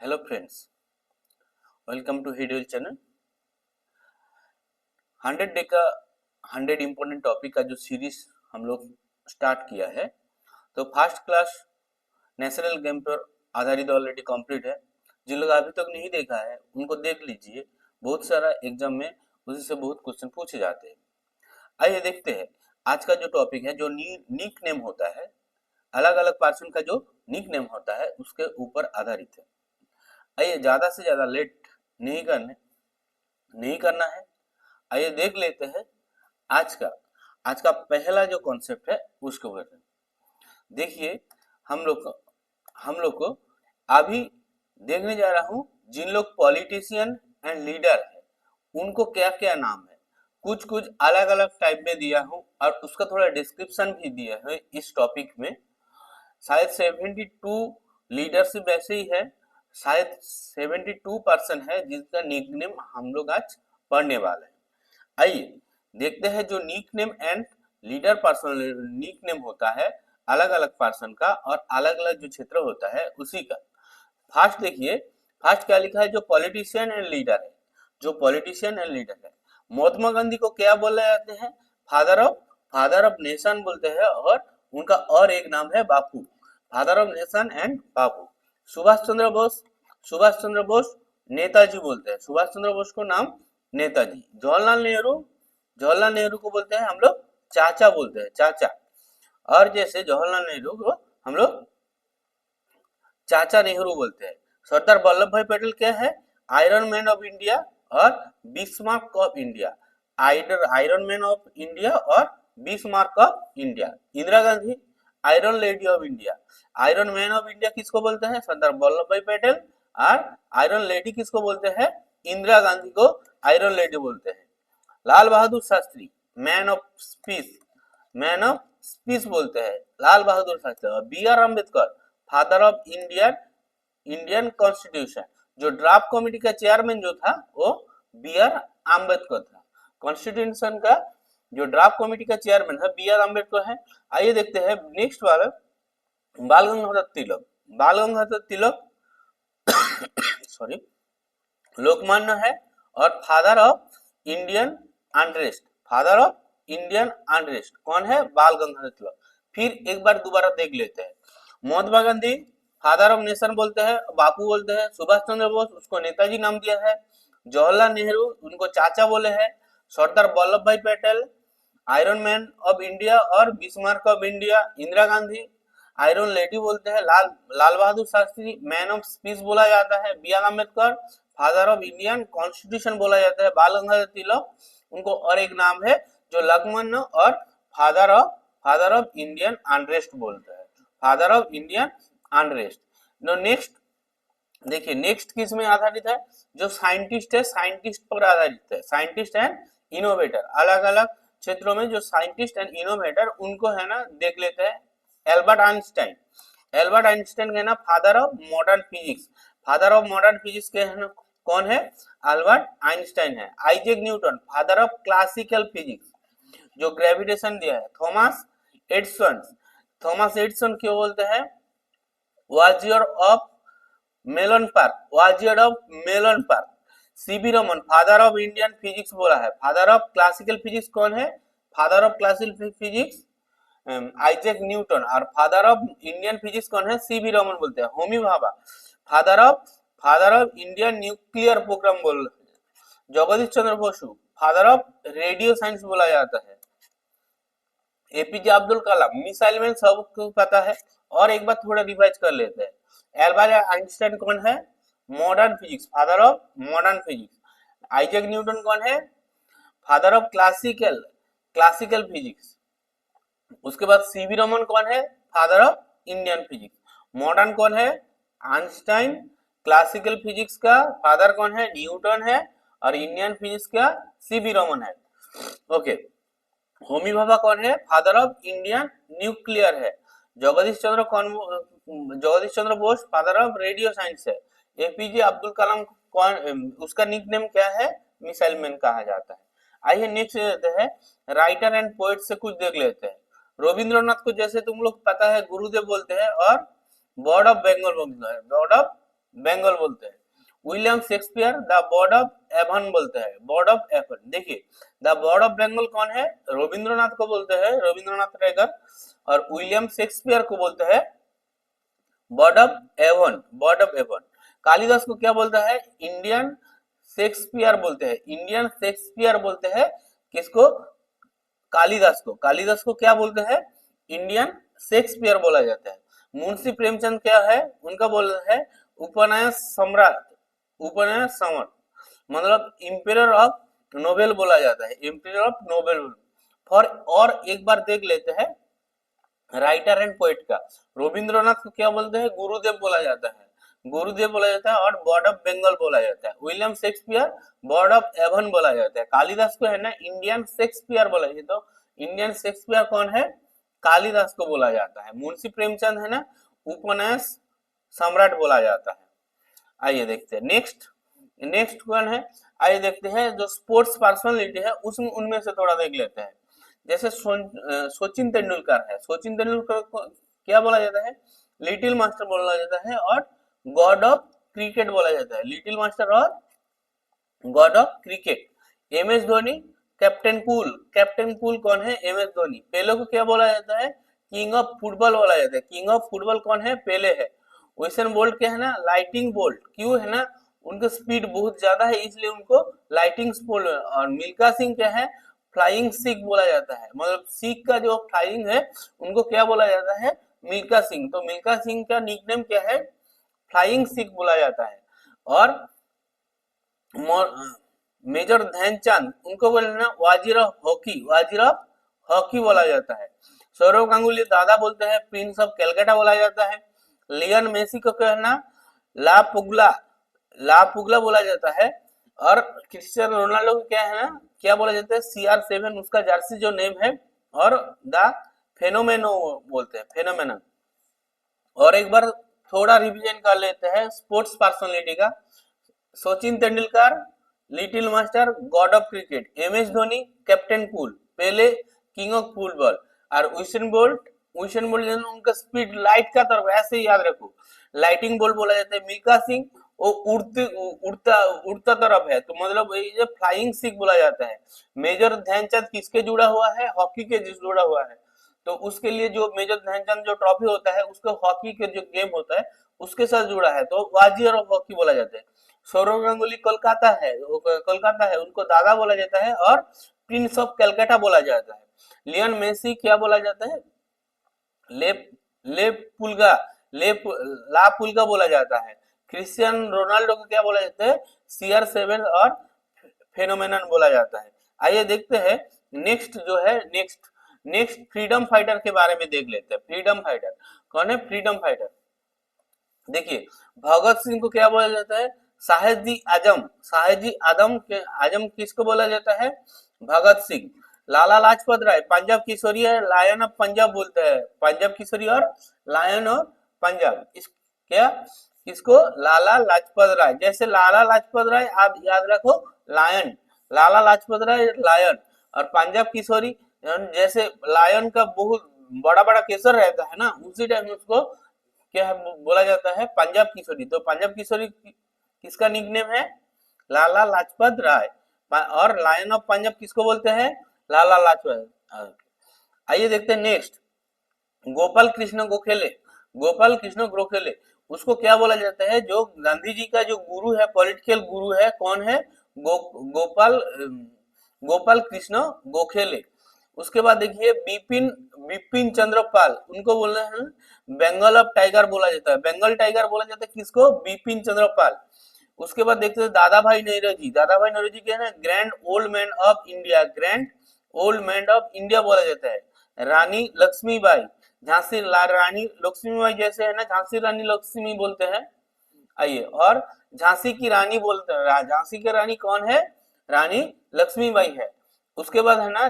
Hello friends, welcome to हिडल channel. 100 day का 100 important topic का जो सीरीज हम लोग स्टार्ट किया है, तो फर्स्ट क्लास नेशनल गेम पर आधारित ऑलरेडी कंप्लीट है। जिन लोग अभी तक नहीं देखा है उनको देख लीजिए, बहुत सारा एग्जाम में उसी से बहुत क्वेश्चन पूछे जाते हैं। आइए देखते हैं आज का जो टॉपिक है, जो निक नेम होता है, अलग अलग पर्सन का जो निक नेम होता है उसके ऊपर आधारित है। आइए ज्यादा से ज्यादा लेट नहीं करना है। आइए देख लेते हैं आज का पहला जो कॉन्सेप्ट है उसके ऊपर। देखिए, हम लोग को अभी देखने जा रहा हूं, जिन लोग पॉलिटिशियन एंड लीडर है उनको क्या क्या नाम है। कुछ कुछ अलग अलग टाइप में दिया हूं और उसका थोड़ा डिस्क्रिप्शन भी दिया है इस टॉपिक में। शायद 72 लीडरशिप ऐसे ही है, शायद 72% है जिसका निकनेम हम लोग आज पढ़ने वाले हैं। आइए देखते हैं जो nickname and leader person nickname होता है अलग अलग पर्सन का और अलग अलग जो क्षेत्र होता है उसी का। फर्स्ट देखिए, फर्स्ट क्या लिखा है, जो पॉलिटिशियन एंड लीडर है। जो पॉलिटिशियन एंड लीडर है, महात्मा गांधी को क्या बोले जाते हैं? फादर ऑफ नेशन बोलते हैं, और उनका और एक नाम है बापू, फादर ऑफ नेशन एंड बापू। सुभाष चंद्र बोस नेताजी बोलते हैं, सुभाष चंद्र बोस को नाम नेताजी। जवाहरलाल नेहरू को बोलते हैं हम लोग चाचा बोलते हैं, चाचा। और जैसे जवाहरलाल नेहरू को हम लोग चाचा नेहरू बोलते हैं। सरदार वल्लभ भाई पटेल क्या है? आयरन मैन ऑफ इंडिया और Bismarck of India. Iron man of India और Bismarck of India. Indira Gandhi iron lady of India. Iron man of India किसको बोलते हैं? सरदार वल्लभ भाई पटेल। और आयरन लेडी किसको बोलते हैं? इंदिरा गांधी को आयरन लेडी बोलते हैं। Lal Bahadur Shastri man of speech बोलते हैं, लाल बहादुर शास्त्री। और B R Ambedkar father of Indian constitution. जो ड्राफ्ट कमेटी का चेयरमैन जो था वो बी आर अम्बेडकर था। कॉन्स्टिट्यूशन का जो ड्राफ्ट कमेटी का चेयरमैन है बी आर अम्बेडकर है। आइए देखते हैं नेक्स्ट वाला, बाल गंगाधर तिलक सॉरी लोकमान्य है और फादर ऑफ इंडियन अनरेस्ट कौन है? बाल गंगाधर तिलक। फिर एक बार दोबारा देख लेते हैं। Mahatma Gandhi father of nation बोलते हैं, बापू बोलते हैं। सुभाष चंद्र बोस उसको नेताजी नाम दिया है। जवाहरलाल नेहरू उनको चाचा बोले हैं। Sardar Vallabh Bhai Patel iron man of India और Bismarck of India. Indira Gandhi iron lady बोलते हैं। Lal Bahadur Shastri man of speech बोला जाता है। B R Ambedkar father of Indian constitution बोला जाता है। बाल गंगाधर तिलक उनको और एक नाम है जो लोकमान्य और फादर ऑफ इंडियन अनरेस्ट बोलते हैं, father of Indian unrest. Next देखिए, नेक्स्ट किस में आधारित है? जो साइंटिस्ट है, साइंटिस्ट पर आधारित है। साइंटिस्ट एंड इनोवेटर, अलग अलग क्षेत्रों में जो साइंटिस्ट एंड इनोवेटर उनको है ना देख लेते हैं। एल्बर्ट आइंस्टाइन है ना father of modern physics. Father of modern physics के है ना कौन है? अल्बर्ट आइंस्टाइन है। Isaac Newton father of classical physics, जो ग्रेविटेशन दिया है। थॉमस एडिसन क्यों बोलते हैं? Wizard of Menlo Park. C B Raman father of Indian physics बोला है। फादर ऑफ क्लासिकल फिजिक्स कौन है? Father of classical physics Isaac Newton. और फादर ऑफ इंडियन फिजिक्स कौन है? सीबी रमन बोलते हैं। Homi Bhabha father of Indian nuclear program बोल। Jagdish Chandra Basu father of radio science बोला जाता है। APJ Abdul Kalam missile man, सबको पता है। और एक बार थोड़ा रिवाइज कर लेते हैं। एल्बर्ट आइंस्टाइन कौन है? Modern physics, father of modern physics. Isaac Newton कौन है? Father of classical physics. उसके बाद सीवी रमन कौन है? Father of Indian physics. Modern कौन है? आइंस्टाइन। क्लासिकल फिजिक्स का फादर कौन है? न्यूटन है। और इंडियन फिजिक्स का सीवी रमन है। ओके। होमी भाभा कौन है? फादर ऑफ इंडियन न्यूक्लियर है। Jagdish Chandra Bose father of radio science है। एपीजे अब्दुल कलाम कौन, उसका निकनेम क्या है? मिसाइल मैन कहा जाता है। आइए नेक्स्ट लेते हैं, राइटर एंड पोएट से कुछ देख लेते हैं। रविंद्रनाथ को जैसे तुम लोग पता है गुरुदेव बोलते हैं और बर्ड ऑफ बंगाल बोलते हैं, बर्ड ऑफ बंगाल बोलते हैं। William Shakespeare the bird of Avon बोलते हैं, बर्ड ऑफ एवन। देखिए द बर्ड ऑफ बंगाल कौन है, रविंद्रनाथ को बोलते हैं, रविंद्रनाथ टैगोर। और विलियम शेक्सपियर को बोलते हैं bard of Avon, bird of Avon. Kalidas को क्या बोलता है, इंडियन शेक्सपियर बोलते हैं, इंडियन शेक्सपियर बोलते हैं किसको, कालिदास को। कालिदास को क्या बोलते हैं, इंडियन शेक्सपियर बोला जाता है। मुंशी प्रेमचंद क्या है, उनका बोलते हैं उपन्यास सम्राट, उपन्यास सम्राट, मतलब इंपेरर ऑफ नोबेल बोला जाता है, इंपेरर ऑफ नोबेल। फॉर और एक बार देख लेते हैं राइटर एंड पोएट का। रविंद्रनाथ को क्या बोलते हैं, गुरुदेव बोला जाता है, गुरुदेव बोला जाता है, और बर्ड ऑफ बंगाल बोला जाता है। William Shakespeare bard of Avon बोला जाता है। कालिदास को है ना इंडियन शेक्सपियर बोला जाता है। तो इंडियन शेक्सपियर कौन है, कालिदास को बोला जाता है। मुंशी प्रेमचंद है ना उपन्यास सम्राट बोला जाता है। आइए देखते हैं नेक्स्ट, नेक्स्ट कौन है, आइए देखते हैं जो स्पोर्ट्स पर्सनालिटी है उसमें उनमें से थोड़ा देख लेते हैं। जैसे सचिन तेंदुलकर है, सचिन तेंदुलकर को क्या बोला जाता है, लिटिल मास्टर बोला जाता है और गॉड ऑफ क्रिकेट बोला जाता है, लिटिल मास्टर और god of cricket. M S Dhoni captain cool, captain cool कौन है, एम एस धोनी। पेले को क्या बोला जाता है, किंग ऑफ फुटबॉल बोला जाता है, किंग ऑफ फुटबॉल कौन है, पेले है। उसेन बोल्ट क्या है ना, लाइटिंग बोल्ट, क्यों है ना, उनका स्पीड बहुत ज्यादा है इसलिए उनको लाइटिंग बोल्ट। और मिल्खा सिंह क्या है, फ्लाइंग सिख बोला जाता है, मतलब सिख का जो फ्लाइंग है उनको क्या बोला जाता है, मिल्खा सिंह। तो मिल्खा सिंह का निकनेम क्या है, फ्लाइंग सिख बोला जाता है। और मेजर ध्यानचंद उनको बोलना वाजिर ऑफ हॉकी, वाजिर ऑफ हॉकी बोला जाता है। सौरव गांगुली दादा बोलते हैं, प्रिंस ऑफ कैलकाटा बोला जाता है। लियन मेसी को कहना ला पुगला, ला पुगला बोला जाता है। और क्रिस्टियानो रोनाल्डो को क्या है ना, क्या बोला जाता है, CR7 उसका जर्सी जो नेम है। और द फेनोमेनो बोलते हैं, फेनोमेनन। और एक बार थोड़ा रिवीजन कर लेते हैं स्पोर्ट्स पर्सनालिटी का। Sachin Tendulkar little master, god of cricket. M S Dhoni captain cool, Pele king of football. और उसेन बोल्ट, उसेन बोल्ट उनका स्पीड लाइट का तरफ, ऐसे ही याद रखो, लाइटिंग बोल्ट बोला जाता है। मिल्खा सिंह वो उड़ते उड़ता उड़ता तरफ है, तो मतलब ये फ्लाइंग सिख बोला जाता है। मेजर ध्यानचंद किसके जुड़ा हुआ है, हॉकी के जुड़ा हुआ है, तो उसके लिए जो मेजर ध्यानचंद जो ट्रॉफी होता है उसको हॉकी के जो गेम होता है उसके साथ जुड़ा है, तो वाजियर ऑफ हॉकी बोला जाता है। सौरव गांगुली कोलकाता है, कोलकाता है, उनको दादा बोला जाता है और प्रिंस ऑफ कैलकाटा बोला जाता है। लियन मेसी क्या बोला जाता है, ले ले पुलगा, ला पुलगा बोला जाता है। क्रिस्टियानो रोनाल्डो को क्या बोला जाता है, CR7 और फेनोमेनन बोला जाता है। आइए देखते हैं नेक्स्ट जो है, नेक्स्ट फ्रीडम फाइटर के बारे में देख लेते हैं। फ्रीडम फाइटर कौन है, फ्रीडम फाइटर देखिए भगत सिंह को क्या बोला जाता है, साहेजी आजम, साहेजी आजम के आजम किसको बोला जाता है, भगत सिंह। लाला लाजपत राय पंजाब किशोरी है, लायन ऑफ पंजाब बोलते हैं, पंजाब किशोरी और लायन ऑफ पंजाब। इस क्या इसको लाला लाजपत राय, जैसे लाला लाजपत राय आप याद रखो लायन, लाला लाजपत राय लायन। और पंजाब किशोरी जैसे लायन का बहुत बड़ा बड़ा केसर रहता है ना, उसी टाइम उसको क्या है बोला जाता है, पंजाब किशोरी। तो पंजाब किशोरी किसका निकनेम है, लाला लाजपत राय। और लायन ऑफ पंजाब किसको बोलते हैं, लाला लाजपत। आइए देखते हैं नेक्स्ट, गोपाल कृष्ण गोखले, गोपाल कृष्ण गोखले उसको क्या बोला जाता है, जो गांधी जी का जो गुरु है, पॉलिटिकल गुरु है, कौन है, गोपाल कृष्ण गोखले। उसके बाद देखिए बिपिन बिपिन चंद्र पाल, उनको बोलना है बंगाल ऑफ टाइगर बोला जाता है, बंगाल टाइगर बोला जाता है किसको, बिपिन चंद्र पाल। उसके बाद देखते हैं दादा भाई नौरोजी, दादा भाई नौरोजी क्या है ना, grand old man of India, grand old man of India बोला जाता है। रानी लक्ष्मीबाई, झांसी रानी लक्ष्मीबाई जैसे है ना, झांसी रानी लक्ष्मी बोलते हैं। आइए, और झांसी की रानी बोलते हैं, झांसी की रानी कौन है, रानी लक्ष्मीबाई है। उसके बाद है ना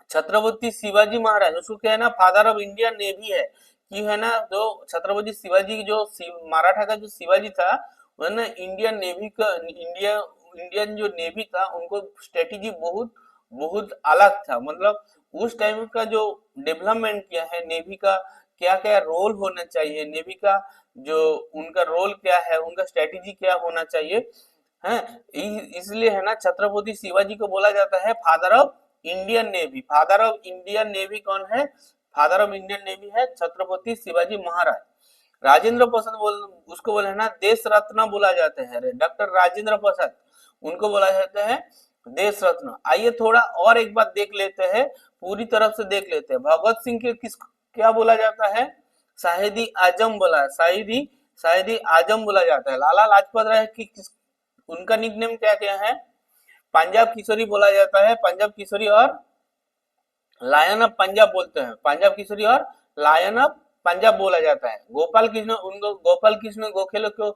छत्रपति शिवाजी महाराज, उसको क्या है ना फादर ऑफ इंडियन नेवी है, कि है ना जो छत्रपति शिवाजी जो मराठा का जो शिवाजी था वो ना इंडियन नेवी का, इंडियन जो नेवी था उनको स्ट्रेटेजी बहुत बहुत अलग था, मतलब उस टाइम का जो डेवलपमेंट किया है नेवी का, क्या क्या रोल होना चाहिए नेवी का, जो उनका रोल क्या है, उनका स्ट्रेटेजी क्या होना चाहिए है। इसलिए है ना छत्रपति शिवाजी को बोला जाता है father of Indian navy. Father of Indian navy कौन है? फादर ऑफ इंडियन नेवी है छत्रपति शिवाजी महाराज। राजेंद्र प्रसाद उसको बोले है ना देश रत्न बोला जाता है, डॉक्टर राजेंद्र प्रसाद उनको बोला जाता है देश रत्न। आइए थोड़ा और एक बात देख लेते हैं, पूरी तरफ से देख लेते हैं। भगत सिंह के किस क्या बोला जाता है? शाहिदी आजम बोला, शाहिदी आजम बोला जाता है। लाला लाजपत राय की उनका निकनेम क्या क्या है? पंजाब किशोरी बोला जाता है, पंजाब किशोरी और लायन ऑफ पंजाब बोलते हैं, पंजाब किशोरी और लायन ऑफ पंजाब बोला जाता है। गोपाल कृष्ण उनको गोपाल कृष्ण गोखले को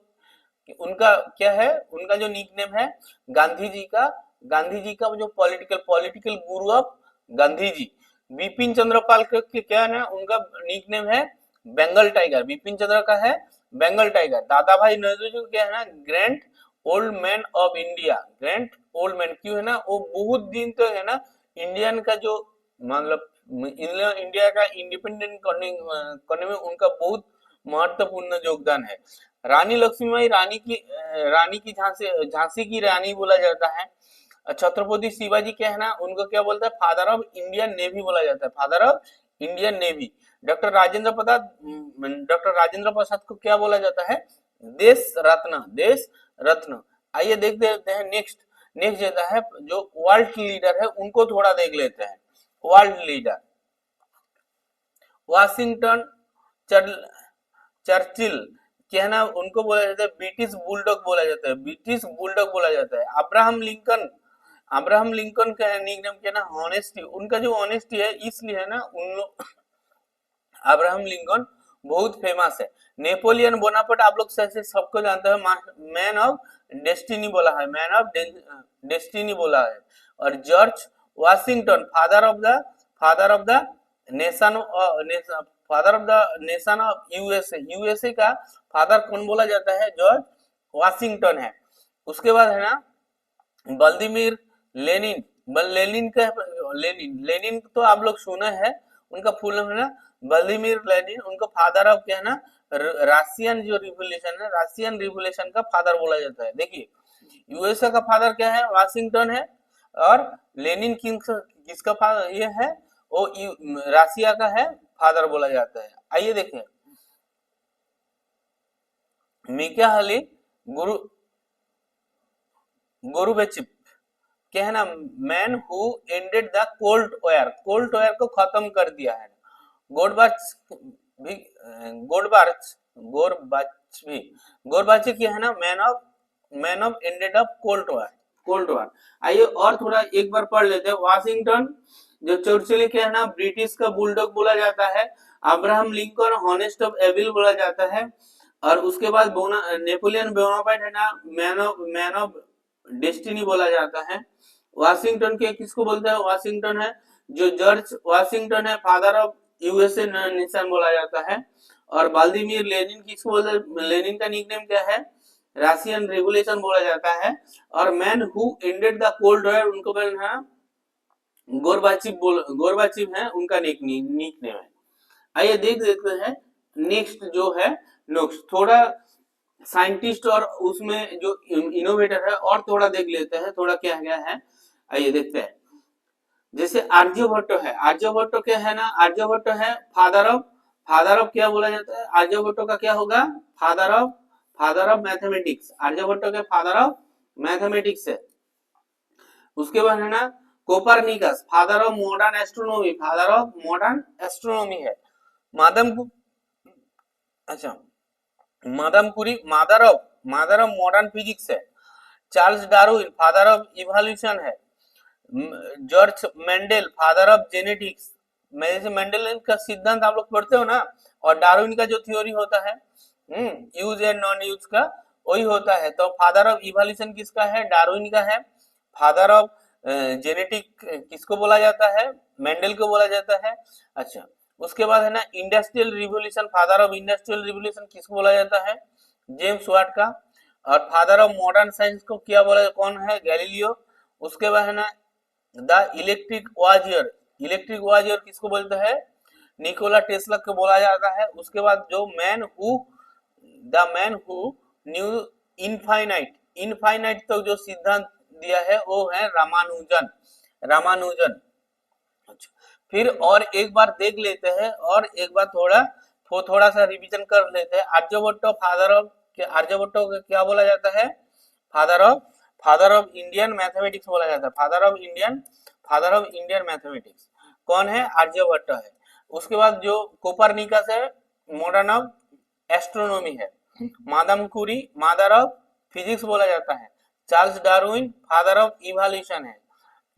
उनका क्या है? उनका जो निकनेम है गांधी जी का जो political Guru of Gandhi ji. Bipin Chandrapal के क्या है? उनका निकनेम है बंगाल टाइगर। बिपिन चंद्र का है बंगाल टाइगर। दादा भाई नौरोजी क्या है ना? Grand old man of India. Grand old man क्यों है ना? वो बहुत दिन तो है ना इंडियन का जो मतलब इंडिया का इंडिपेंडेंट करने में उनका बहुत महत्वपूर्ण योगदान है। रानी लक्ष्मीबाई रानी की झांसी की रानी बोला जाता है। छत्रपति शिवाजी क्या है ना उनको क्या बोलता है? फादर ऑफ इंडियन नेवी बोला जाता है, father of Indian navy. Doctor Rajendra Prasad को क्या बोला जाता है? देश रत्न, देश रत्न। आइए देख लेते हैं नेक्स्ट देता है जो वर्ल्ड लीडर है उनको थोड़ा देख लेते हैं। वर्ल्ड लीडर वाशिंगटन चर्चिल क्या है ना उनको बोला जाता है ब्रिटिश बुलडॉग बोला जाता है, ब्रिटिश बुलडॉग बोला जाता है। अब्राहम लिंकन का निकनेम क्या ना? ऑनेस्टी। उनका जो ऑनेस्टी है इसलिए है ना उन लोग अब्राहम लिंकन बहुत फेमस है। नेपोलियन बोनापार्ट आप लोग से सबको जानते हैं, मैन ऑफ डेस्टिनी बोला है, मैन ऑफ डेस्टिनी बोला है। और George Washington father of the nation father of the nation of USA का फादर कौन बोला जाता है? जॉर्ज वाशिंगटन है। उसके बाद है ना व्लादिमीर लेनिन। लेनिन तो आप लोग सुने हैं, उनका फुल नाम है ना व्लादिमीर लेनिन। उनको फादर ऑफ क्या है ना रशियन जो रिवोल्यूशन है, रशियन रिवोल्यूशन का फादर बोला जाता है। देखिए यूएसए का फादर क्या है? वाशिंगटन है। और लेनिन किसका फादर ये है? वो रशिया का है फादर बोला जाता है। आइए देखें मिकाएली गोर्बाचेव क्या है ना man who ended the cold war को खत्म कर दिया है। गोर्बाचेव क्या है ना man of ended of cold war. आइए और थोड़ा एक बार पढ़ लेते हैं। वाशिंगटन जो चर्चिल क्या है ना ब्रिटिश का बुलडॉग बोला जाता है। Abraham Lincoln honest of evil बोला जाता है। और उसके बाद नेपोलियन बोनापार्ट है ना मैन ऑफ डेस्टिनी बोला जाता है। वाशिंगटन के किसको बोलते हैं? वाशिंगटन है जो जॉर्ज वाशिंगटन है फादर ऑफ यूएसए नेशन बोला जाता है। और व्लादिमीर लेनिन किसको बोलते हैं? लेनिन का निकनेम क्या है? रशियन रेवोल्यूशन बोला जाता है। और man who ended the cold war उनको बोलना है गोर्बाचेव है उनका निकनेम है। आइए देख लेते हैं नेक्स्ट जो है नेक्स्ट थोड़ा साइंटिस्ट और उसमें जो इनोवेटर है और थोड़ा देख लेते हैं थोड़ा क्या क्या है। आइए देखते हैं। जैसे आर्यभट्ट है, आर्यभट्ट क्या है ना आर्यभट्ट है फादर ऑफ क्या बोला जाता है? आर्यभट्ट का क्या होगा? Father of mathematics. आर्यभट्ट के फादर ऑफ मैथमेटिक्स है। उसके बाद है ना Copernicus father of modern astronomy, father of modern astronomy है। Madame Curie mother of modern physics है। Charles Darwin father of evolution है। George Mendel father of genetics. जैसे मेंडल का सिद्धांत आप लोग पढ़ते हो ना, और डार्विन का जो थ्योरी होता है यूज एंड नॉन यूज का वही होता है। तो फादर ऑफ इवोल्यूशन किसका है? डार्विन का है। फादर ऑफ जेनेटिक किसको बोला जाता है? मेंडल को बोला जाता है। अच्छा उसके बाद है ना industrial revolution, father of industrial revolution किसको बोला जाता है? जेम्स वाट का। और फादर ऑफ मॉडर्न साइंस को क्या बोला कौन है? गैलीलियो। उसके बाद है ना द इलेक्ट्रिक वायर किसको बोलते हैं? निकोला टेस्ला को बोला जाता है। उसके बाद जो man who the man who new infinite, infinite तक जो सिद्धांत दिया है वो है रामानुजन, रामानुजन। फिर और एक बार देख लेते हैं, और एक बार थोड़ा सा रिवीजन कर लेते हैं। आर्यभट्ट फादर ऑफ, आर्यभट्ट को क्या बोला जाता है? फादर ऑफ इंडियन मैथमेटिक्स बोला जाता है, फादर ऑफ इंडियन मैथमेटिक्स कौन है? आर्यभट्ट है। उसके बाद जो कोपरनिकस है, मॉडर्न ऑफ एस्ट्रोनॉमी है। Madame Curie mother of physics बोला जाता है। Charles Darwin father of evolution है।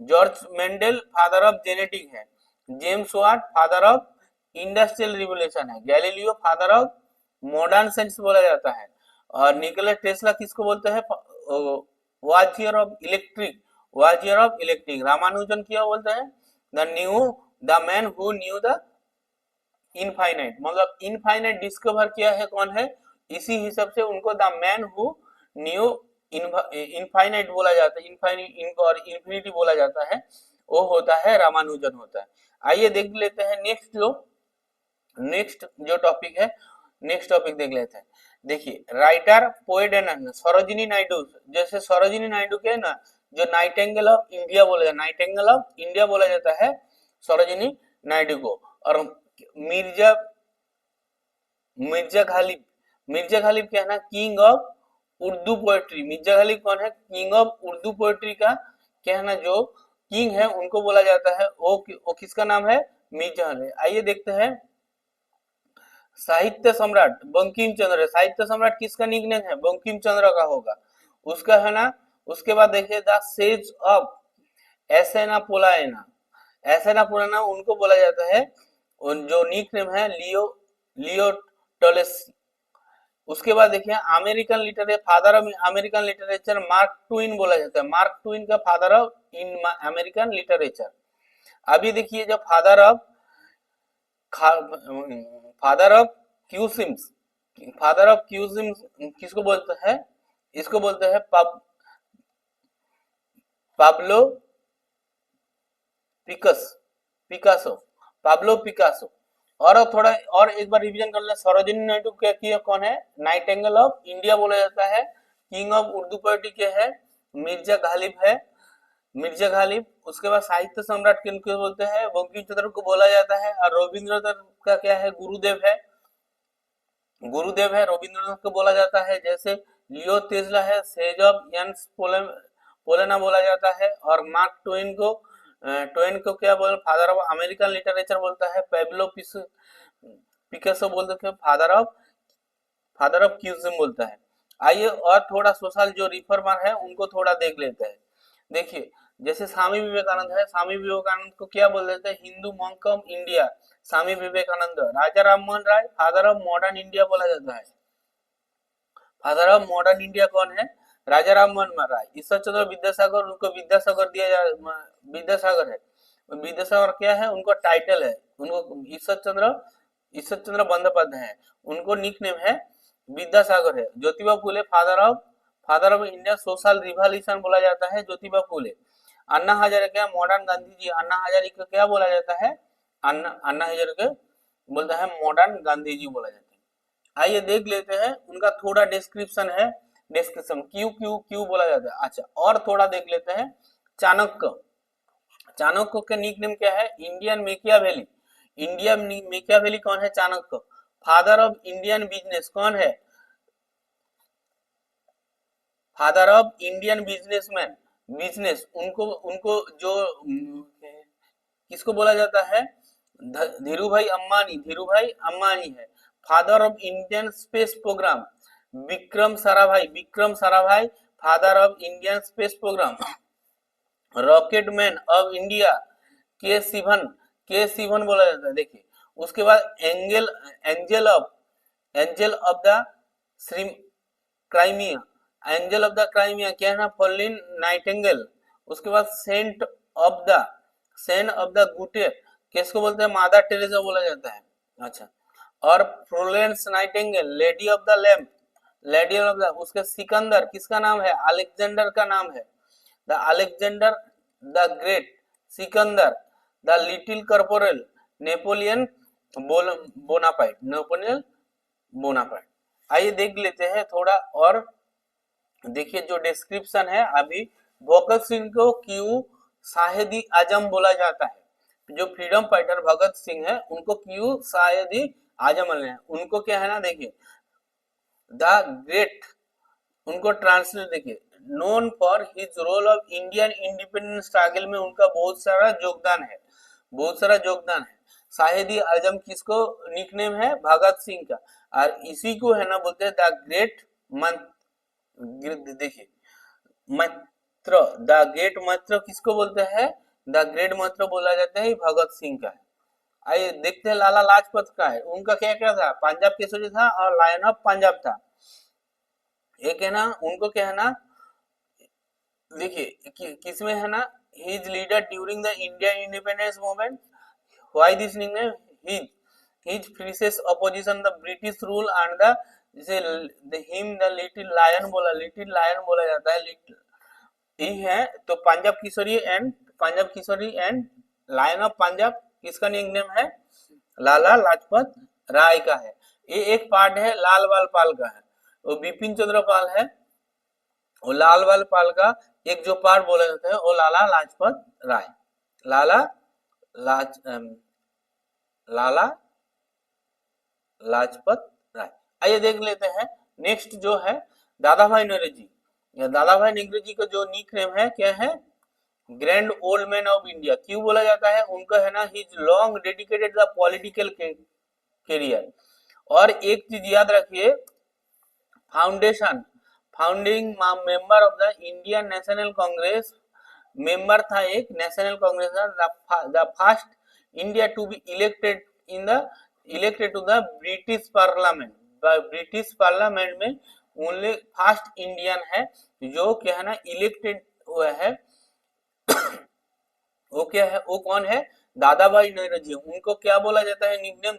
George Mendel father of genetic है। James Watt father of industrial revolution है। Galileo father of modern science बोला जाता है। और निकोलस टेस्ला किसको बोलते हैं? Wizard of electric, wizard of electric. Ramanujan क्या बोलते हैं? The man who knew the infinite, मतलब इनफाइनाइट डिस्कवर किया है कौन है? इसी हिसाब से उनको the man who new infinite बोला जाता है, इनफाइनाइट और इन्फिनिटी बोला जाता है, वो होता है रामानुजन होता है। आइए देख लेते हैं नेक्स्ट जो टॉपिक है, नेक्स्ट टॉपिक देख लेते हैं। देखिए writer poet and Sarojini Naidu, जैसे सरोजिनी नायडू के ना जो नाइटिंगेल ऑफ इंडिया बोला जाता है, नाइटिंगेल ऑफ इंडिया बोला जाता है सरोजिनी नायडू को। और मिर्जा गालिब क्या है ना, king of Urdu poetry. Mirza Ghalib कौन है? किंग ऑफ उर्दू पोएट्री का क्या है ना, जो किंग है उनको बोला जाता है, वो किसका नाम है? मिर्जा गालिब। आइए देखते हैं साहित्य सम्राट बंकिम चंद्र। साहित्य सम्राट किसका निकनेम है? बंकिम चंद्र का होगा उसका, है ना। उसके बाद देखिए द सेज ऑफ एसेनापोलायना, एसेनापोलायना उनको बोला जाता है, जो निकनेम है लियो टॉलेसी। उसके बाद देखिए American literature, father of American literature mark Twain बोला जाता है। मार्क ट्वेन का father of in American literature. अभी देखिए जो फादर ऑफ क्यूसिम्स, फादर ऑफ क्यूसिम्स किसको बोलते हैं? इसको बोलते हैं पाब्लो पिकासो, पाब्लो पिकासो। और थोड़ा और एक बार रिवीजन कर ले, सरोजिनी नायडू क्या किया कौन है? नाइटिंगेल ऑफ इंडिया बोला जाता है। किंग ऑफ उर्दू पोएट्री क्या है? मिर्जा गालिब है, मिर्जा गालिब। उसके बाद साहित्य सम्राट किनको बोलते हैं? बंकिम चंद्र को बोला जाता है। और रविंद्रनाथ का क्या है? गुरुदेव है, गुरुदेव है, रविंद्रनाथ को बोला जाता है। जैसे लियो तेस्ला है, सेज ऑफ यंस पोलेना बोला जाता है। और मार्क ट्वेन को क्या बोल, फादर ऑफ अमेरिकन लिटरेचर बोलता है। पेब्लो पिकासो बोलते हैं फादर ऑफ क्यूजिज्म बोलता है। आइए और थोड़ा सोशल जो रिफॉर्मर है उनको थोड़ा देख लेते हैं। देखिए जैसे स्वामी विवेकानंद है, स्वामी विवेकानंद को क्या बोल देते हैं? Hindu monk of India, Swami Vivekananda. Raja Rammohan Roy father of modern India बोला जाता है। फादर ऑफ मॉडर्न इंडिया कौन है? राजा राममोहन राय। ईश्वर चंद्र विद्यासागर, उनको विद्यासागर दिया जा, विद्यासागर है, विद्यासागर क्या है? उनको टाइटल है, उनको ईश्वर चंद्र बंदोपाध्याय है, उनको निकनेम है विद्यासागर है। Jyotiba Phule father of India social revolution बोला जाता है, ज्योतिबा फुले। अन्ना हजारे क्या? मॉडर्न गांधी जी। अन्ना हजारे को क्या बोला जाता है? अन्ना हजारे को बोलता है मॉडर्न गांधी जी बोला जाता है। आइए देख लेते हैं उनका थोड़ा डिस्क्रिप्शन है, डिस्क्रिप्शन क्यों बोला जाता है। अच्छा और थोड़ा देख लेते हैं चाणक्य। चाणक्य के निकनेम क्या है? इंडियन मेकियावेली। इंडियन मेकियावेली कौन है? Chanakya. Father of Indian business कौन है? Father of Indian businessman, business उनको जो किसको बोला जाता है? धीरूभाई अंबानी है। Father of Indian space programme Vikram Sarabhai father of Indian space programme. Rocket man of India K Sivan बोला जाता है। देखिए उसके बाद angel of the Crimea, angel of the Crimea क्या है ना? Florence Nightingale. उसके बाद सेंट ऑफ द गुटे किसको बोलते हैं? मादर टेरेसा बोला जाता है। अच्छा और Florence Nightingale lady of the lamp, lady of the, उसके सिकंदर किसका नाम है? अलेक्जेंडर का नाम है। The Alexander the great, Sikandar, the little corporal, Napoleon Bonaparte. आइए देख लेते हैं थोड़ा और। देखिए जो डिस्क्रिप्शन है अभी, भगत सिंह को क्यों शाहिद आजम बोला जाता है। जो फ्रीडम फाइटर भगत सिंह है उनको क्यों शाहिद आजम बोले हैं, उनको क्या है ना, देखिए द ग्रेट, उनको ट्रांसलेट देखिए, known for his role of Indian independence struggle में उनका बहुत सारा योगदान है, बहुत सारा योगदान है। शाहिद आजम किसको निकनेम है, भगत सिंह का, और इसी को है ना बोलते हैं द ग्रेट मंत्र। देखिए मंत्र, द ग्रेट मंत्र किसको बोलते हैं, द ग्रेट मंत्र बोला जाता है भगत सिंह का है। आइए देखते हैं लाला लाजपत का है, उनका क्या क्या था, पंजाब केसरी था और लायन ऑफ पंजाब था। एक है ना उनको क्या है ना, देखिए किसमें है ना, his leader during the India independence movement, why this nickname, his his fiercest opposition the British rule and the जैसे द लिटिल लायन बोला, लिटिल लायन बोला जाता है, लिटिल ही है। तो पंजाब किशोरी एंड लायन ऑफ पंजाब किसका निकनेम है, लाला लाजपत राय का है। ये एक पार्ट है लाल बाल पाल का है, वो बिपिन चंद्र पाल है, वो लाल बाल पाल का एक जो पार्ट बोला जाता है वो लाला लाजपत राय, लाला लाज लाला लाजपत राय। आइए देख लेते हैं नेक्स्ट जो है दादा भाई नौरोजी। या दादा भाई नौरोजी का जो निक नेम है क्या है, grand old man of India. क्यों बोला जाता है, उनका है ना his long dedicated the political career. और एक चीज याद रखिए, foundation founding member of the Indian National Congress, member था एक national congress, the first India to be elected to the British parliament, British parliament में ओनली फर्स्ट इंडियन है जो क्या है ना इलेक्टेड हुआ है। वो क्या है, वो कौन है, दादा भाई नौरोजी। उनको क्या बोला जाता है nickname,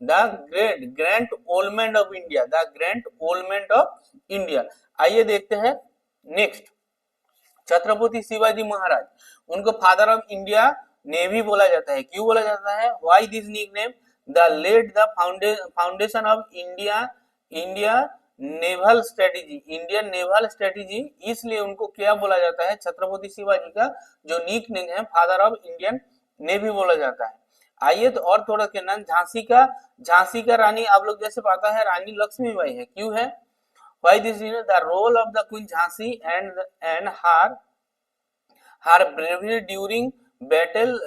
the great grand old of India, the grand old of India. आइए देखते हैं नेक्स्ट, छत्रपति शिवाजी महाराज, उनको फादर ऑफ इंडिया नेवी बोला जाता है। क्यों बोला जाता है, why this nickname, the led the foundation of India naval strategy, Indian naval strategy, इसलिए उनको क्या बोला जाता है, छत्रपति शिवाजी का जो निकनेम है फादर ऑफ इंडियन नेवी बोला जाता है। आइए तो और थोड़ा कहना, झांसी का रानी आप लोग जैसे पता है रानी लक्ष्मीबाई है। क्यों है, why this is the role of the Queen Jhansi and her bravery during battle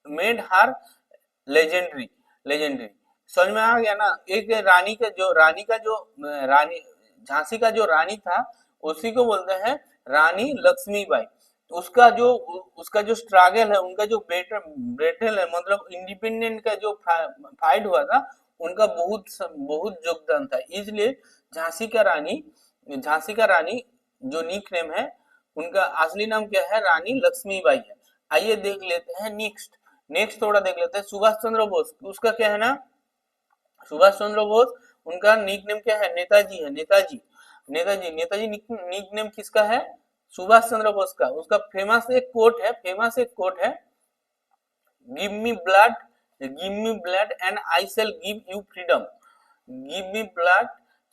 made her legendary। समझ में आ गया ना, एक रानी रानी झांसी का जो रानी था उसी को बोलते हैं रानी लक्ष्मीबाई। उसका जो स्ट्रगल है, उनका जो बैटल है, मतलब इंडिपेंडेंट का जो फाइट हुआ था, उनका बहुत योगदान था। इसलिए झांसी का रानी जो निक नेम है, उनका असली नाम क्या है, रानी लक्ष्मीबाई है। आइए देख लेते हैं नेक्स्ट थोड़ा देख लेते हैं, सुभाष चंद्र बोस, उसका क्या है ना, सुभाष चंद्र बोस उनका निक नेम क्या है, नेताजी है, नेताजी निक नेम किसका है, सुभाष चंद्र बोस का। उसका फेमस एक कोट है, give me blood and I shell give you freedom, give me blood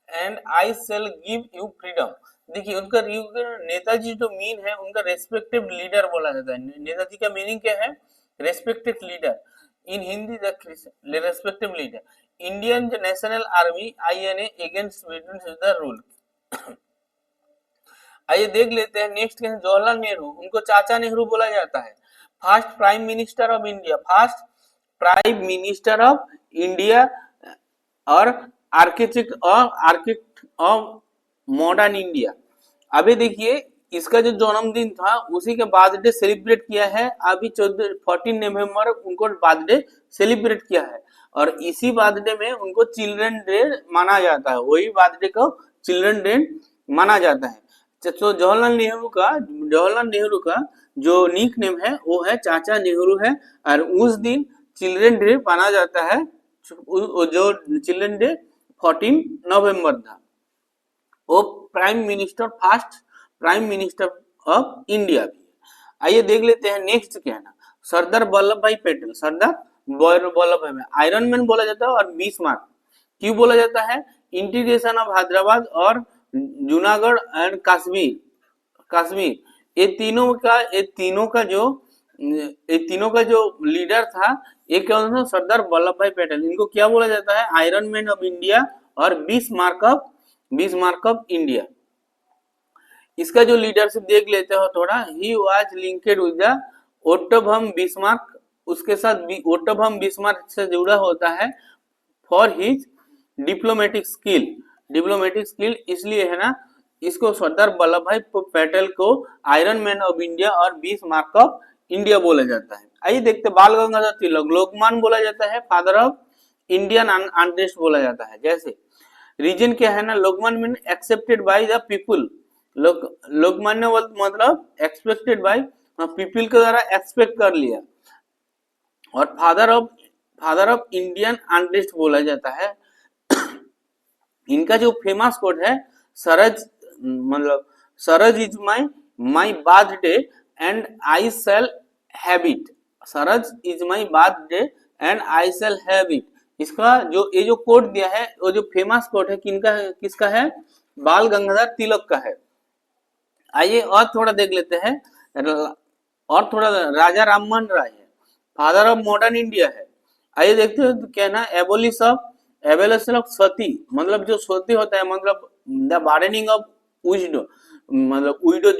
and I shell give you freedom. देखिए उनका नेताजी जो मीन है, उनका रेस्पेक्टिव लीडर बोला जाता है। नेताजी का मीनिंग क्या है, respective leader, in Hindi respective leader. Indian National Army INA against British rule. आइए देख लेते हैं नेक्स्ट, जवाहरलाल नेहरू, उनको चाचा नेहरू बोला जाता है। First prime minister of India और आर्किटेक्ट ऑफ मॉडर्न इंडिया। अभी देखिए इसका जो जन्मदिन था उसी के बर्थडे सेलिब्रेट किया है, अभी 14 नवंबर उनको बर्थडे सेलिब्रेट किया है, और इसी बर्थडे में उनको चिल्ड्रन डे माना जाता है, वही बर्थडे को चिल्ड्रन डे माना जाता है। तो जवाहरलाल नेहरू का जो निक नेम है वो है चाचा नेहरू है, और उस दिन चिल्ड्रन डे माना जाता है, जो चिल्ड्रन डे 14 नवंबर था। वो first prime minister of India भी। आइए देख लेते हैं नेक्स्ट क्या है ना, सरदार वल्लभ भाई पटेल, आयरन मैन बोला जाता है और बिस्मार्क। क्यों बोला जाता है, इंटीग्रेशन ऑफ हैदराबाद और जूनागढ़ एंड कश्मीर ये तीनों का जो लीडर था, ये क्या होता था, सरदार वल्लभ भाई पटेल। इनको क्या बोला जाता है, आयरन मैन ऑफ इंडिया और बिस्मार्क ऑफ इंडिया। इसका जो लीडरशिप देख लेते हो थोड़ा, he was linked with the Otto von Bismarck, उसके साथ ओट्टो von बिस्मार्क से जुड़ा होता है फॉर हिज डिप्लोमेटिक स्किल, इसलिए है ना इसको सरदार वल्लभ भाई पटेल को आयरन मैन ऑफ इंडिया और बिस्मार्क ऑफ इंडिया बोला जाता है। आइए देखते, बाल गंगाधर तिलक लोकमान बोला जाता है, फादर ऑफ इंडियन अनरेस्ट बोला जाता है। जैसे रीजन क्या है ना, लोकमान mean accepted by the people, Lokmanya मतलब एक्सपेक्टेड बाय पीपल के द्वारा एक्सपेक्ट कर लिया, और फादर ऑफ इंडियन अनरेस्ट बोला जाता है। इनका जो फेमस कोट है, Swaraj is my birthday and I shall have it, Swaraj is my birthday and I shall have it. इसका जो ये जो कोट दिया है, वो जो फेमस कोट है किसका है, बाल गंगाधर तिलक का है। आइए और थोड़ा देख लेते हैं, और थोड़ा राजा राममोहन राय है, फादर ऑफ मॉडर्न इंडिया है। आइए देखते हैं क्या ना, एबोलिशन ऑफ सती, मतलब जो सती होता है, मतलब द वार्डनिंग ऑफ विडो, मतलब विडो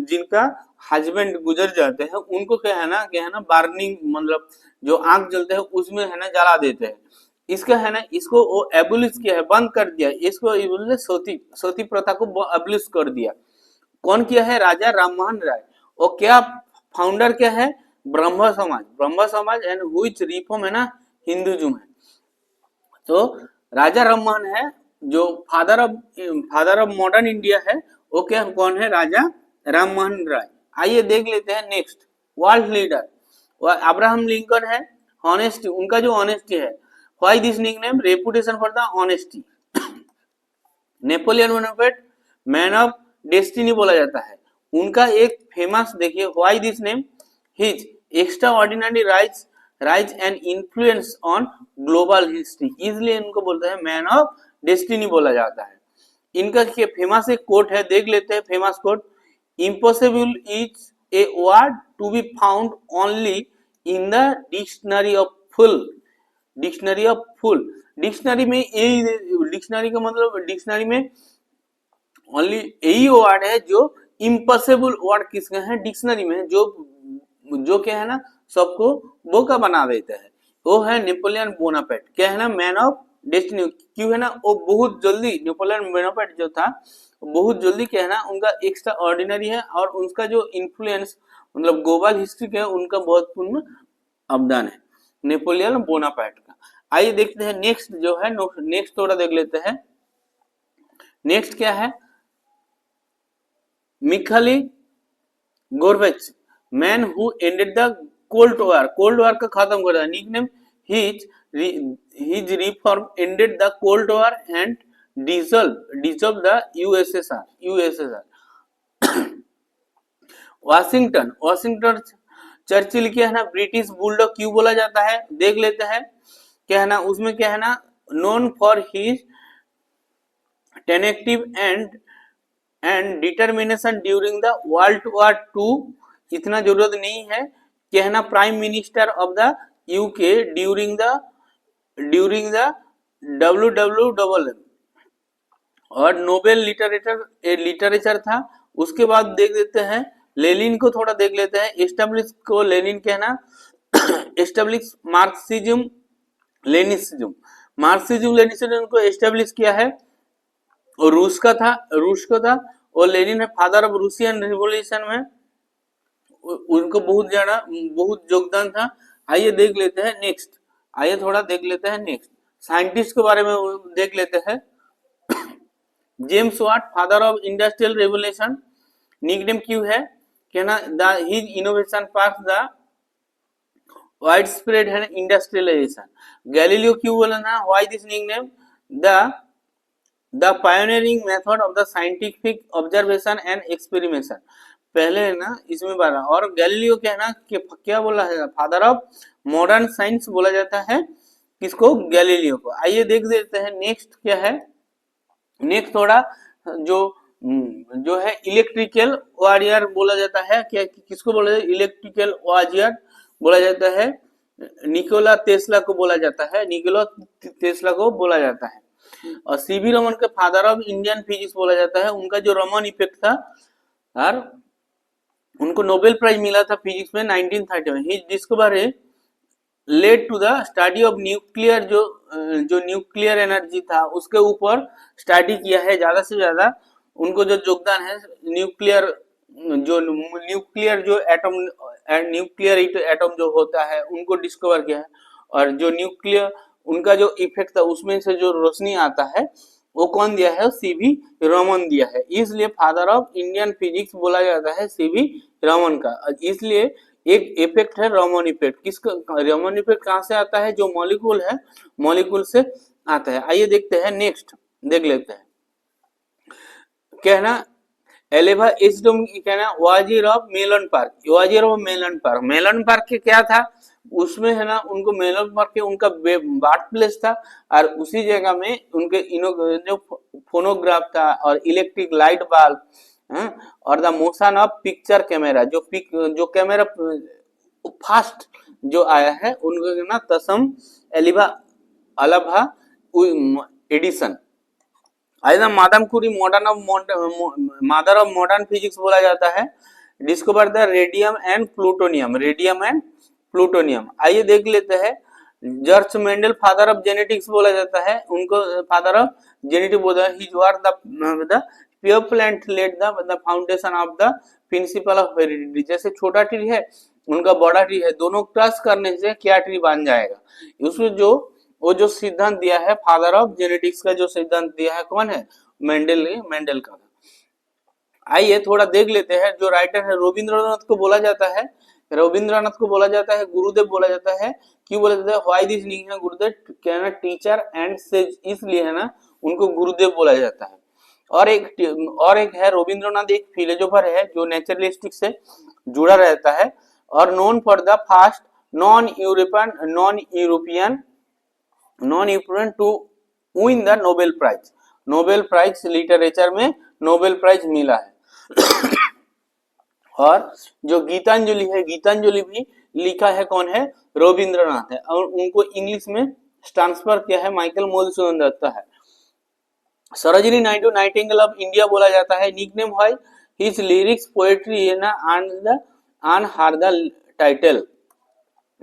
जिनका हस्बैंड गुजर जाते हैं उनको क्या है ना वार्निंग, मतलब जो आंख जलते हैं उसमें है ना जला देते हैं। इसका है ना, इसको वो एबोलिश किया है, बंद कर दिया, इसको सती प्रथा को एबोलिश कर दिया। कौन किया है, राजा राममोहन राय। और क्या फाउंडर क्या है, ब्रह्म समाज एंड व्हिच रिफॉर्म है ना हिंदुइज्म है। तो राजा राममोहन है जो फादर ऑफ मॉडर्न इंडिया है, वो क्या कौन है, राजा राममोहन राय। आइए देख लेते हैं next, world leader Abraham Lincoln है, ऑनेस्टी, उनका जो ऑनेस्टी है, why this nickname, reputation for the honesty. Napoleon Bonaparte man of destiny बोला जाता है, उनका एक फेमस देखिए, why this name, his extra ordinary rise and influence on global history, इसलिए इनको बोलते हैं मैन ऑफ डेस्टिनी बोला जाता है। इनका फेमस एक कोट है, देख लेते हैं famous quote, impossible is a word to be found only in the dictionary of fools. Dictionary में यही, डिक्शनरी का मतलब डिक्शनरी में ओनली यही वर्ड है जो इम्पॉसिबल वर्ड किसके हैं, डिक्शनरी में, जो क्या है ना सबको बोका बना देता है, वो है नेपोलियन बोनापार्ट। क्या है ना, मैन ऑफ डेस्टिनी, क्यों है ना, वो बहुत जल्दी, नेपोलियन बोनापार्ट जो था बहुत जल्दी क्या है ना, उनका एक्स्ट्रा ऑर्डिनरी है, और उनका जो इन्फ्लुएंस मतलब ग्लोबल हिस्ट्री का उनका बहुत पूर्ण अवदान है नेपोलियन बोनापार्ट का। आइए देखते हैं नेक्स्ट जो है, नेक्स्ट थोड़ा देख लेते हैं। नेक्स्ट क्या है, Mikhail Gorbachev, man who ended the cold war का खत्म कर दिया, nickname his reform ended the cold war and dissolve the USSR. Washington Churchill क्या है ना, ब्रिटिश बुलडॉग क्यों बोला जाता है, देख लेते हैं। क्या है ना, उसमें क्या है ना, known for his tentative and determination during the World War two, इतना जरूरत नहीं है। क्या है ना, prime minister of the UK during the WWWM, और नोबेल लिटरेचर था। उसके बाद देख लेते हैं लेनिन को, थोड़ा देख लेते हैं। एस्टेब्लिश को लेनिन कहना, एस्टेब्लिश मार्क्सिज्म लेनिनिज्म को एस्टेब्लिश किया है, और रूस का था, और लेनिन है फादर ऑफ रूसियन रिवॉल्यूशन में, उनको बहुत योगदान था। आइए देख लेते हैं नेक्स्ट, आइए थोड़ा देख लेते हैं नेक्स्ट, साइंटिस्ट के बारे में देख लेते हैं। James Watt, father of industrial revolution, nickname क्यों है, कहना his innovation part the wide spread है इंडस्ट्रियलाइजेशन। गैलीलियो क्यों बोला ना, why this nickname, the pioneering method of the scientific observation and experimentation, पहले है ना इसमें बारा। और गैलीलियो क्या है ना, क्या बोला है, फादर ऑफ मॉडर्न साइंस बोला जाता है, किसको, गैलीलियो को। आइए देख देते हैं नेक्स्ट क्या है। नेक्स्ट थोड़ा जो जो है इलेक्ट्रिकल वॉरियर बोला जाता है, क्या किसको बोला जाता है, इलेक्ट्रिकल वॉरियर बोला जाता है, निकोला टेस्ला को बोला जाता है, निकोला टेस्ला को बोला जाता है। और सीवी रमन के फादर ऑफ इंडियन फिजिक्स बोला जाता है। उनका जो रमन इफेक्ट था और उनको नोबेल प्राइज मिला था फिजिक्स में 1931। He discover led to the study of nuclear, जो न्यूक्लियर एनर्जी था उसके ऊपर स्टडी किया है ज्यादा से ज्यादा। उनको जो योगदान है न्यूक्लियर, जो एटम, न्यूक्लियर एटम जो होता है उनको डिस्कवर किया है। और जो न्यूक्लियर उनका जो इफेक्ट था उसमें से जो रोशनी आता है वो कौन दिया है, सीवी रमन दिया है। इसलिए फादर ऑफ इंडियन फिजिक्स बोला जाता है सीवी रमन का। इसलिए एक इफेक्ट है रमन इफेक्ट। किसका रमन इफेक्ट कहां से आता है, जो मॉलिक्यूल है मॉलिक्यूल से आता है। आइए देखते हैं नेक्स्ट, देख लेते हैं। कहना एलेवा एचडम कहना wizard of Menlo Park, wizard of Menlo Park. Menlo Park के क्या था उसमें है ना, उनको मेलन पार्क के उनका बर्थ प्लेस था और उसी जगह में उनके जो फोनोग्राफ था और इलेक्ट्रिक लाइट बल्ब और the motion of picture camera, जो कैमरा फास्ट जो आया है उनको ना तसम एलिवा अलाभा Edison. Madame Curie mother of modern physics बोला जाता है। Discover the radium and plutonium, radium and plutonium. आइए देख लेते हैं। George Mendel father of genetics बोला जाता है, उनको फादर ऑफ जेनेटिक्स बोला है। His work the pure plant led the foundation of the principle of heredity. जैसे छोटा ट्री है उनका बड़ा ट्री है, दोनों क्रॉस करने से क्या ट्री बन जाएगा। उसमें जो सिद्धांत दिया है फादर ऑफ जेनेटिक्स का, जो सिद्धांत दिया है कौन है, मेंडल का। आइए थोड़ा देख लेते हैं। जो राइटर है रविंद्रनाथ को बोला जाता है, रविंद्रनाथ को बोला जाता है गुरुदेव बोला जाता है। क्यों बोला जाता है, व्हाई दिस लिंक है गुरुदेव, क्या ना टीचर एंड सेज, इसलिए है ना उनको गुरुदेव बोला जाता है। और एक है रविंद्रनाथ एक फिलोसोफर है जो नेचुरलिस्टिक से जुड़ा रहता है और known for the first non European to win the Nobel prize. Nobel prize literature में नोबेल प्राइज मिला है। और जो गीतांजलि है, गीतांजलि भी लिखा है कौन है, रविंद्रनाथ है। और उनको इंग्लिश में ट्रांसफर किया है माइकल मधुसूदन दत्ता है। Sarojini Naidu Nightingale of India बोला जाता है। निकनेम है हिज लिरिक्स पोएट्री है ना ऑन हर द टाइटल।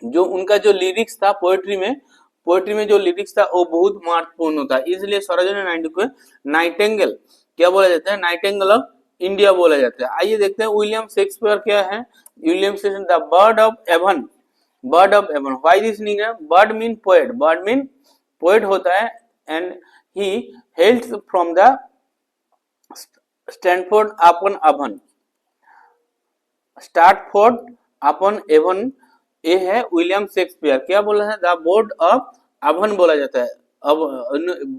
जो उनका जो लिरिक्स था पोएट्री में जो लिरिक्स था वो बहुत महत्वपूर्ण होता है, इसलिए सरोजिनी नायडू को नाइटिंगेल क्या बोला जाता है, नाइटिंगेल ऑफ इंडिया बोला जाता है। आइए देखते हैं विलियम शेक्सपियर क्या है। William Shakespeare the bird of Avon, bird of Avon. Why this mean है, bird mean poet, bird mean poet होता है। And he hails from the Stanford upon Avon, Stratford upon Avon. ये है William Shakespeare. क्या बोला है, the bird of oven बोला जाता है। अब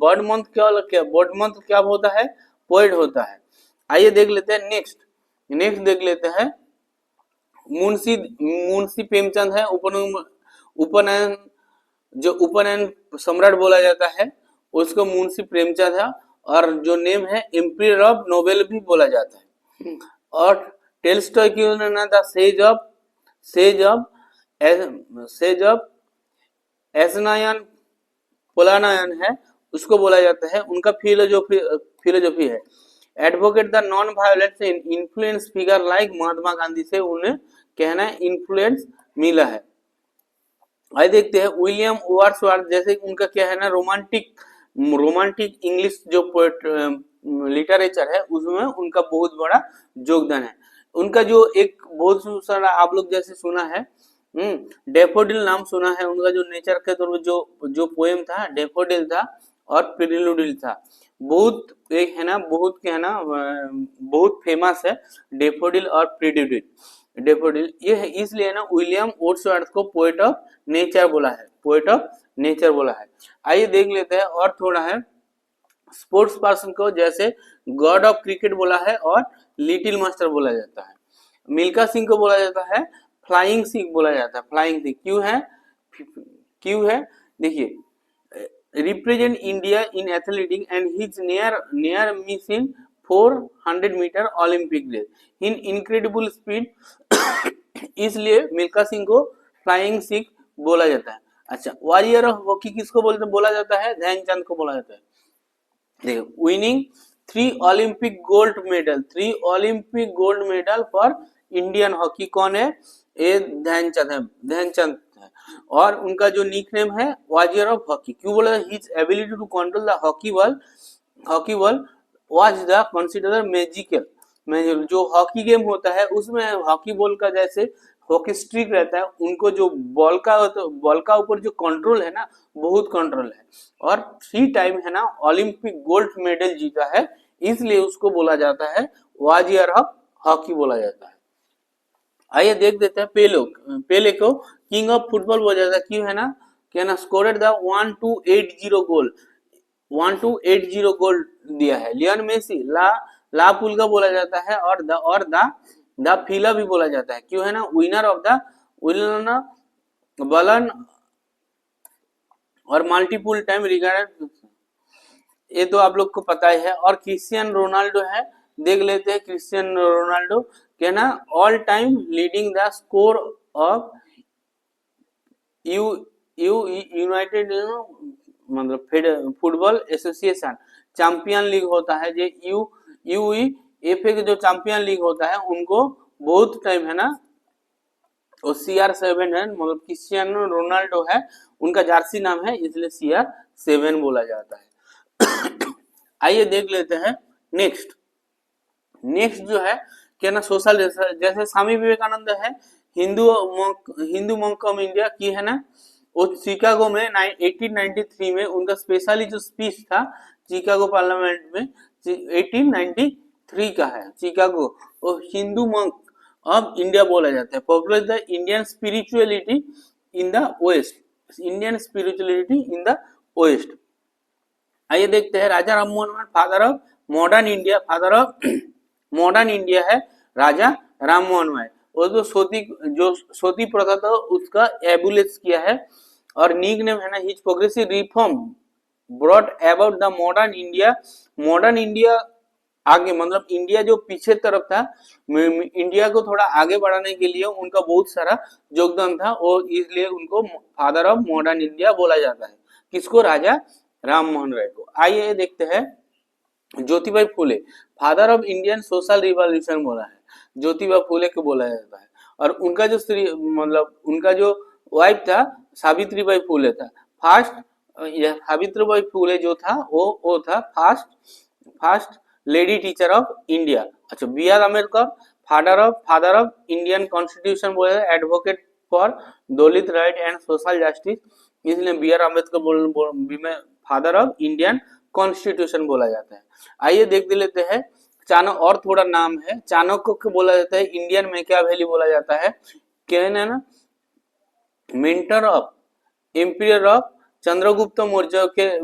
बर्ड मंथ क्या बर्ड मंथ क्या होता है, पोएट होता है। आइए देख लेते हैं नेक्स्ट देख लेते हैं। मुंशी प्रेमचंद है उपनयन, जो उपनयन सम्राट बोला जाता है उसको मुंशी प्रेमचंद है। और जो नेम है एम्पियर ऑफ नोबेल भी बोला जाता है। और टोल्स्टॉय क्यों ना the sage of Yasnaya Polyana है, उसको बोला जाता है। उनका फिलोसॉफी है advocate the non violence influence figure like Mahatma Gandhi से उन्हें कहना इन्फ्लुएंस मिला है। आइए देखते हैं विलियम वर्ड्सवर्थ। जैसे उनका क्या है ना रोमांटिक इंग्लिश जो पोएट लिटरेचर है उसमें उनका बहुत बड़ा योगदान है। उनका जो एक बहुत सारा आप लोग जैसे सुना है डेफोडिल नाम सुना है। उनका जो नेचर के तौर पर जो पोएम था डेफोडिल था और प्रिलुडिल था। बहुत एक है ना बहुत क्या है ना बहुत फेमस है डेफोडिल और प्रिलुडिल। डेफोडिल ये है इसलिए ना विलियम वर्ड्सवर्थ को पोएट ऑफ नेचर बोला है, पोएट ऑफ नेचर बोला है। आइए देख लेते हैं और थोड़ा है स्पोर्ट्स पर्सन को, जैसे गॉड ऑफ क्रिकेट बोला है और लिटिल मास्टर बोला जाता है। मिल्खा सिंह को बोला जाता है फ्लाइंग सिख बोला जाता है, फ्लाइंग सिख। क्यों है देखिए represent India in athletics and his near miss in 400 metre Olympic race in incredible speed इसलिए मिल्खा सिंह को फ्लाइंग सिख बोला जाता है। अच्छा, वॉरियर ऑफ हॉकी किसको बोला जाता है? ध्यानचंद को बोला जाता है। देखो, winning 3 Olympic gold medal for Indian hockey कौन है? ये ध्यानचंद है, ध्यानचंद है। और उनका जो निकनेम है वॉरियर ऑफ हॉकी क्यों बोला? His ability to control the hockey ball was the considered magical. जो हॉकी गेम होता है उसमें हॉकी बॉल का जैसे हॉकी स्ट्रिक रहता है, उनको जो बॉल का ऊपर जो कंट्रोल है ना, बहुत कंट्रोल है। और 3 टाइम है ना ओलंपिक गोल्ड मेडल जीता है, इसलिए उसको बोला जाता है वॉरियर ऑफ हॉकी बोला जाता है। आइए देख देते हैं पेले को किंग ऑफ फुटबॉल बोला जाता है क्यों है ना? क्या ना स्कोरेड द 1280 गोल 1280 गोल दिया है। लियोन मेसी ला पुल का बोला जाता है और द फीला भी बोला जाता है क्यों है ना? विनर ऑफ द बलन और मल्टीपल टाइम रिगार्डेड, ये तो आप लोग को पता ही है। और क्रिस्टियानो रोनाल्डो है, देख लेते हैं क्रिस्टियानो रोनाल्डो क्या ना all time leading the score of United मतलब फुटबॉल एसोसिएशन चैंपियन लीग होता है जो यूईएफए के जो चैंपियन लीग होता है उनको बहुत टाइम है ना, और CR7 है, मतलब क्रिस्टियानो रोनाल्डो है उनका जर्सी नाम है, इसलिए CR7 बोला जाता है। आइए देख लेते हैं नेक्स्ट जो है क्या ना सोशल, जैसे स्वामी विवेकानंद है हिंदू मंक ऑफ इंडिया की है ना, वो शिकागो में 1893 में उनका स्पेशली जो स्पीच था शिकागो पार्लियामेंट में 1893 का है। शिकागो वो हिंदू मंक ऑफ इंडिया बोला जाता है। Popular the Indian spirituality in the west, Indian spirituality in the west. आइए देखते हैं Raja Rammohan Roy father of modern India है राजा राममोहन राय। वो जो सोती प्रथा था उसका एबुलेट किया है। और निक नेम है ना his progressive reform brought about the modern India आगे, मतलब इंडिया जो पीछे तरफ था इंडिया को थोड़ा आगे बढ़ाने के लिए उनका बहुत सारा योगदान था और इसलिए उनको फादर ऑफ मॉडर्न इंडिया बोला जाता है। किसको? राजा राममोहन राय को। आइए देखते हैं Jyotibai Phule father of Indian social revolution बोला है, ज्योतिबा फुले को बोला जाता है। और उनका जो स्त्री मतलब उनका जो वाइफ था सावित्रीबाई फुले था। सावित्रीबाई फुले जो था वो था first lady teacher of India. अच्छा, B.R. Ambedkar father of Indian constitution बोले, advocate for Dalit right and social justice, इसलिए B.R. Ambedkar father of Indian constitution बोला जाता है। आइए देख लेते हैं चाणक्य, और थोड़ा नाम है चाणक्य को बोला जाता है इंडियन मैकियावेली बोला जाता है। क्या है ना, mentor of ampere of Chandragupta Maurya के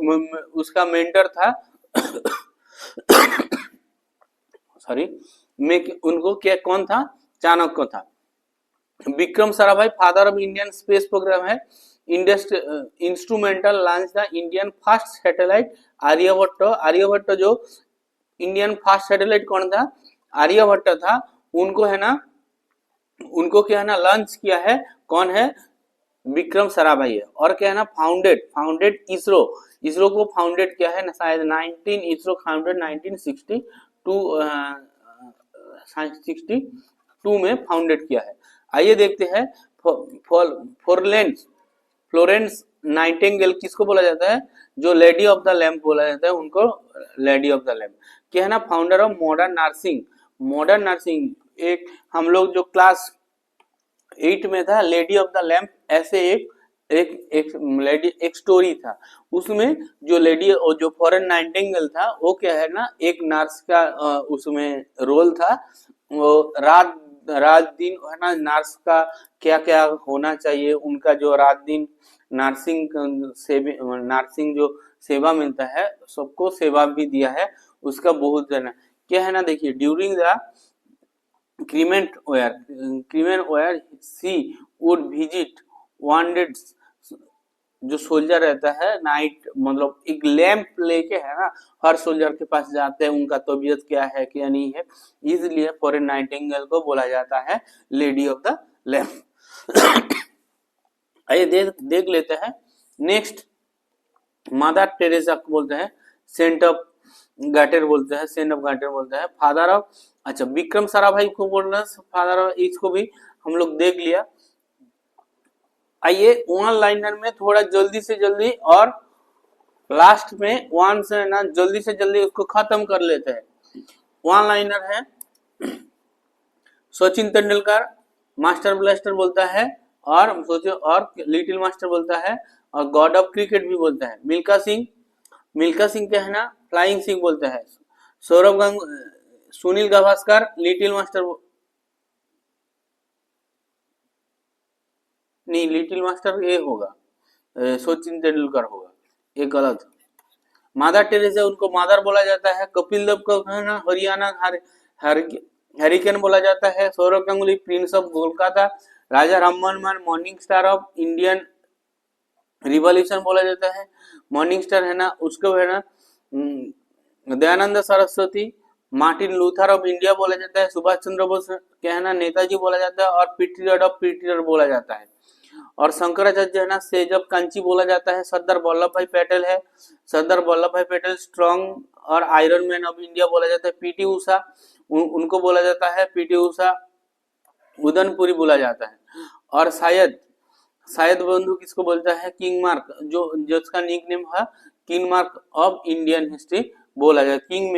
उसका मेंटर था सॉरी उनको क्या कौन था? चाणक्य था। Vikram Sarabhai father of Indian space program है। Instrumental launch the Indian first satellite Aryabhata जो इंडियन फर्स्ट सैटेलाइट कौन था? आर्यभट्ट था। उनको है ना, उनको क्या है ना लॉन्च किया है कौन है? विक्रम साराभाई है। और क्या है ना फाउंडेड इसरो को फाउंडेड किया है ना शायद 19 इसरो फाउंडेड 1962 में फाउंडेड किया है। आइए देखते हैं फ्लोरेंस नाइटिंगेल किसको बोला जाता है? जो लेडी ऑफ द लैम्प बोला जाता है उनको लेडी ऑफ द लैम्प। क्या है ना फाउंडर ऑफ मॉडर्न नर्सिंग एक हम लोग जो क्लास 8 में था लेडी ऑफ द लैम्प, ऐसे एक स्टोरी था उसमें जो लेडी और जो फॉरेन नाइटिंगेल था वो क्या है ना एक नर्स का उसमें रोल था। वो रात दिन है ना नर्स का क्या क्या होना चाहिए, उनका जो रात दिन नर्सिंग जो सेवा मिलता है सबको सेवा भी दिया है उसका बहुत जना क्या है ना। देखिए during the Crimean war she would visit जो सोल्जर रहता है नाइट मतलब एक लैंप लेके है ना, हर सोल्जर के पास जाते हैं उनका तबीयत क्या है क्या नहीं है, इसलिए फॉरेन नाइटिंगेल को बोला जाता है लेडी ऑफ द लैंप। आइए देख लेते हैं नेक्स्ट। मदर टेरेसा को बोलते हैं सेंट ऑफ गार्टर बोलते हैं, सेंट ऑफ गार्टर बोलते हैं। फादर ऑफ, अच्छा विक्रम साराभाई को बोल रहे हैं फादर ऑफ, इसको भी हम लोग देख लिया। आइए वन लाइनर में थोड़ा जल्दी से जल्दी और लास्ट में वन से ना जल्दी से जल्दी उसको खत्म कर लेते हैं। वन लाइनर है सचिन तेंदुलकर मास्टर ब्लास्टर बोलता है, और सोचो और लिटिल मास्टर बोलता है, और गॉड ऑफ क्रिकेट भी बोलता है। मिल्खा सिंह क्या है ना फ्लाइंग सिंह बोलता है। सौरव गांगुली, सुनील गावस्कर लिटिल मास्टर, नहीं लिटिल मास्टर ये होगा सचिन तेंदुलकर होगा, ये गलत। मदर टेरेसा उनको मदर बोला जाता है। कपिल देव को है ना हरियाणा हरिकेन बोला जाता है। Sourav Ganguly prince of Kolkata. Raja Rammohan morning star of Indian revolution बोला जाता है। मॉर्निंग स्टार है ना उसको है ना Dayanand Saraswati Martin Luther of India बोला जाता है। सुभाष चंद्र बोस क्या है ना नेताजी बोला जाता है, और पीट्रियट ऑफ पीट्रियट बोला जाता है। और शंकराचार्य है ना सेज ऑफ कांची बोला जाता है। सरदार वल्लभ भाई पटेल है, सरदार वल्लभ भाई पटेल स्ट्रॉन्ग और आयरन मैन ऑफ इंडिया बोला जाता है। पीटी उषा उनको बोला जाता है, पीटी उषा उदनपुरी बोला जाता है। और शायद बंधु किसको बोलता है, किंग मार्क, जो जिसका निक नेम है king mark of Indian history बोला जाए। King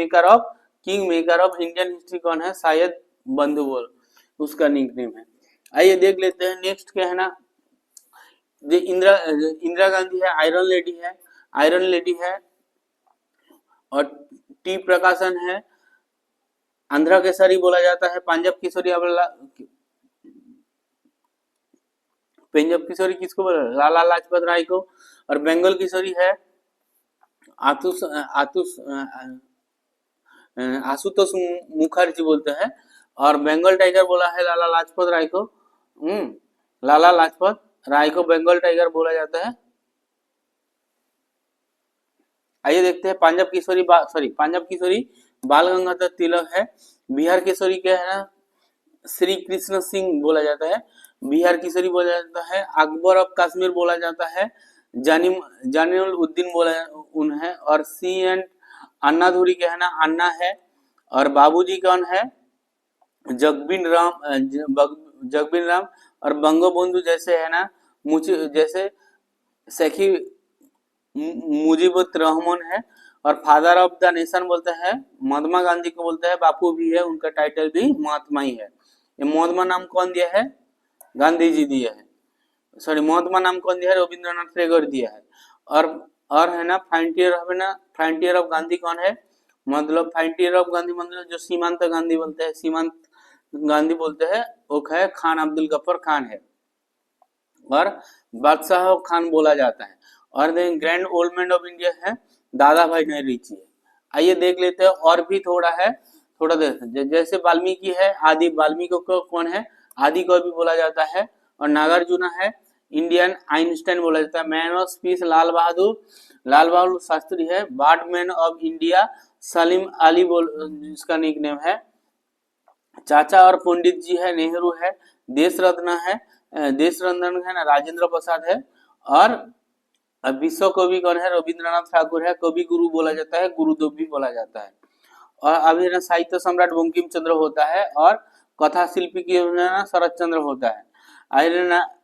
maker of Indian history कौन है, शायद बंधु बोल उसका निक नेम है। आइए देख लेते हैं नेक्स्ट क्या है ना, जो इंदिरा गांधी है आयरन लेडी है। और टी प्रकाशन है, आंध्रा केसरी बोला जाता है। पंजाब किशोरी किसको बोला, लाला लाजपत राय को। और बंगाल किशोरी है आशुतोष मुखर्जी बोलते हैं। और बंगाल टाइगर बोला है लाला लाजपत राय को। लाला लाजपत राय को बंगाल टाइगर बोला जाता है। आइए देखते हैं पंजाब किशोरी बाल गंगाधर तिलक है। बिहार किशोरी क्या है ना श्री कृष्ण सिंह बोला जाता है, बिहार किशोरी बोला जाता है। अकबर ऑफ कश्मीर बोला जाता है, जानिउल उद्दीन बोला उन्हें। और सी एंड अन्नाधुरी क्या है ना अन्ना है। और बाबूजी कौन है, जगबीन राम। और बंगबंधु जैसे है ना जैसे सखी मुजीबुर रहमान है। और फादर ऑफ द नेशन बोलते हैं महात्मा गांधी को बोलते हैं, बापू भी है, उनका टाइटल भी महात्मा ही है। ये महात्मा नाम कौन दिया है, गांधी जी दिया है, सॉरी महात्मा नाम कौन दिया है, रविंद्रनाथ टैगोर दिया है। और है ना फ्रंटियर ऑफ गांधी कौन है, मतलब फ्रंटियर ऑफ गांधी मतलब जो सीमांत गांधी बोलते हैं वो है खान अब्दुल गफ्फार खान है। और बादशाह खान बोला जाता है। और grand old man of India है दादा भाई नौरोजी है। आइए देख लेते हैं और भी थोड़ा देख, जैसे वाल्मीकि है, आदि वाल्मीकि को कौन है, आदि को भी बोला जाता है। और नागार्जुन है इंडियन आइंस्टाइन बोला जाता है। मैन ऑफ पीस लाल बहादुर शास्त्री है। बार्डमैन ऑफ इंडिया सलीम अली जिसका निक नेम है। चाचा और पंडित जी है नेहरू है। देश रत्न है ना राजेंद्र प्रसाद है। और विश्व कवि कौन है, रविंद्रनाथ ठाकुर है। कवि गुरु बोला जाता है, गुरुदेव भी बोला जाता है। और अभी ना साहित्य सम्राट बंकिम चंद्र होता है। और कथा शिल्पी की ना शरद चंद्र होता है। आइए ना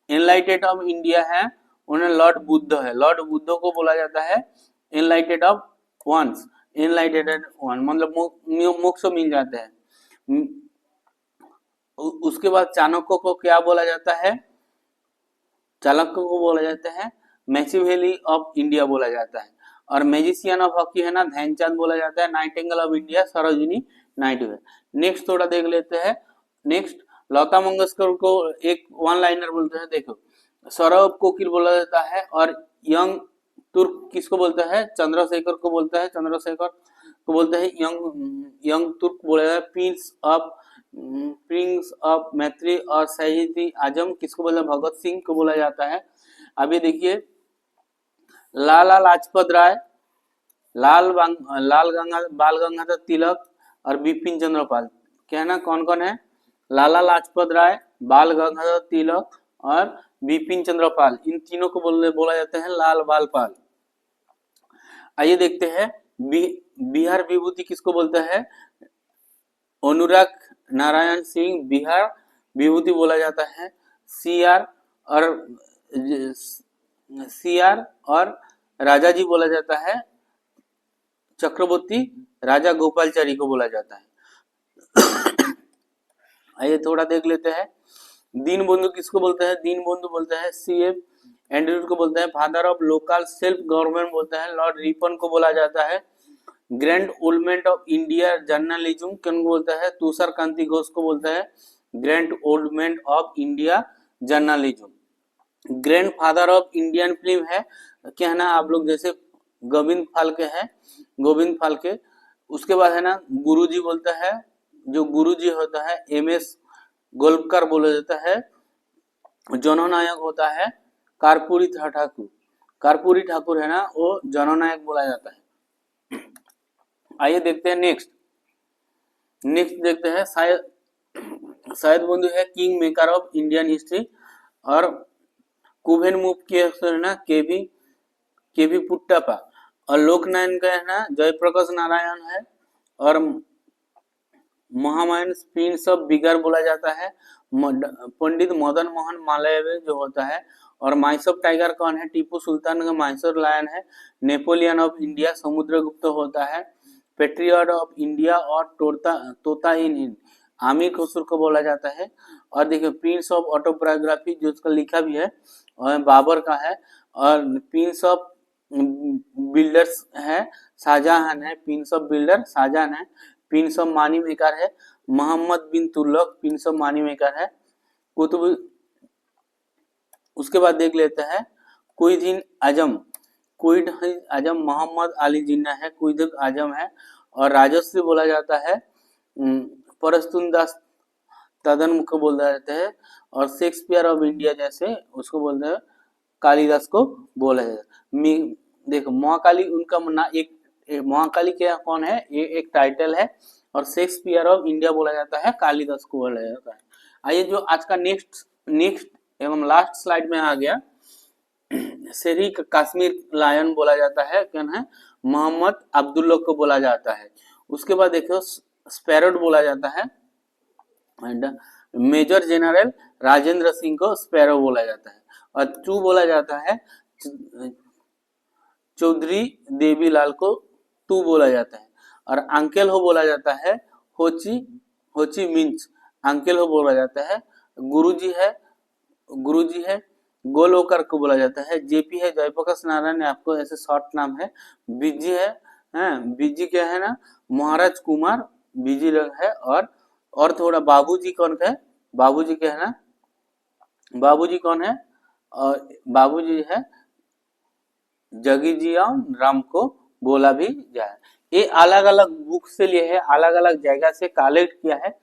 एनलाइटेड ऑफ इंडिया है उन्हें लॉर्ड बुद्ध है, लॉर्ड बुद्ध को बोला जाता है enlightened of ones, enlightened one मतलब मोक्ष मिल जाते हैं। उसके बाद चाणक्य को क्या बोला जाता है, चाणक्य को बोला जाता है मैचिवेली ऑफ इंडिया बोला जाता है। और मैजिशियन ऑफ हॉकी है ना ध्यानचंद बोला जाता है। Nightingale of India Sarojini Naidu है। नेक्स्ट थोड़ा देख लेते हैं। नेक्स्ट लता मंगेशकर को एक वन लाइनर बोलते हैं, देखो सौरभ कोकिल बोला जाता है। और यंग तुर्क किसको बोलता है, चंद्रशेखर को बोलते हैं यंग तुर्क बोला जाता है। प्रिंस ऑफ प्रिंस ऑफ मैत्री और शहीद आजम किसको बोला, भगत सिंह को बोला जाता है। अभी देखिए लाला लाजपत राय, बाल गंगाधर तिलक और बिपिन चंद्र पाल, कहना कौन कौन है, लाला लाजपत राय, बाल गंगाधर तिलक और बिपिन चंद्र पाल, इन तीनों को बोला जाता है लाल बाल पाल। आइए देखते हैं बिहार विभूति किसको बोलता है, अनुराग नारायण सिंह बिहार विभूति बोला जाता है। सीआर और राजा जी बोला जाता है, चक्रवर्ती राजा गोपालचारी को बोला जाता है। आइए थोड़ा देख लेते हैं, दीन बंधु किसको बोलते हैं, दीन बंधु बोलते हैं CF एंड्रयू को बोलते हैं, father of local self government बोलते हैं लॉर्ड रिपन को बोला जाता है। Grand old man of India journalism किनको बोलता है, तुषार कांति घोष को बोलता है grand old man of India journalism. Grand father of Indian film है, क्या है ना आप लोग, जैसे गोविंद फाल्के है, गोविंद फाल्के। उसके बाद है ना गुरुजी बोलता है, जो गुरुजी होता है MS गोलकर बोला जाता है। जननायक होता है कर्पूरी ठाकुर, कर्पूरी ठाकुर है ना वो जननायक बोला जाता है। आइए देखते हैं नेक्स्ट देखते हैं शायद बंधु है king maker of Indian history, और कुबेर मुख के है ना केवी पुट्टापा, और लोकनायन का है ना जयप्रकाश नारायण है, और महामायन प्रिंस ऑफ बिगार बोला जाता है पंडित मदन मोहन मालवीय जो होता है, और माइस ऑफ टाइगर कौन है, टीपू सुल्तान का माइसोर लायन है। नेपोलियन ऑफ इंडिया समुद्रगुप्त होता है। पेट्रियट ऑफ इंडिया और तोता इन हिंद आमिर खुसरो को बोला जाता है। और देखिए प्रिंस ऑफ ऑटोबायोग्राफी जो उसका लिखा भी है और बाबर का है, और प्रिंस ऑफ बिल्डर्स है शाहजहां है, प्रिंस ऑफ बिल्डर शाहजहां है। प्रिंस ऑफ मानी मेकर है मोहम्मद बिन तुगलक, प्रिंस ऑफ मानी मेकर है। कुतुब, उसके बाद देख लेते हैं क्वीन आजम मोहम्मद अली जिन्ना है, क्वीन आजम है। और राजश्री बोला जाता है परस्तुनदास तदन को बोला जाता है, और शेक्सपियर ऑफ इंडिया जैसे उसको बोलते हैं कालिदास को बोला जाता है। देखो महाकाली उनका ना एक महाकाली क्या कौन है, ये एक टाइटल है, और शेक्सपियर ऑफ इंडिया बोला जाता है कालिदास को बोला जाता है। आइए जो आज का नेक्स्ट एवं लास्ट स्लाइड में आ गया, शेरी कश्मीर लायन बोला जाता है, क्या है मोहम्मद अब्दुल्ला को बोला जाता है। उसके बाद देखो स्पैरोट बोला जाता है, and major general Rajendra Singh को स्पैरो बोला जाता है। और टू बोला जाता है चौधरी देवीलाल को टू बोला जाता है। और अंकेल हो बोला जाता है होची मिंच, अंकेल हो बोला जाता है। गुरुजी है गोलोकर को बोला जाता है। जेपी है जयप्रकाश नारायण, आपको ऐसे शॉर्ट नाम है। बीजी है बीजी क्या है ना महाराज कुमार बीजी है। और थोड़ा बाबूजी कौन है, बाबूजी क्या है ना, बाबूजी कौन है, और बाबूजी है जगीजी राम को बोला भी जाए। ये अलग अलग बुक से लिए है, अलग अलग जगह से कलेक्ट किया है।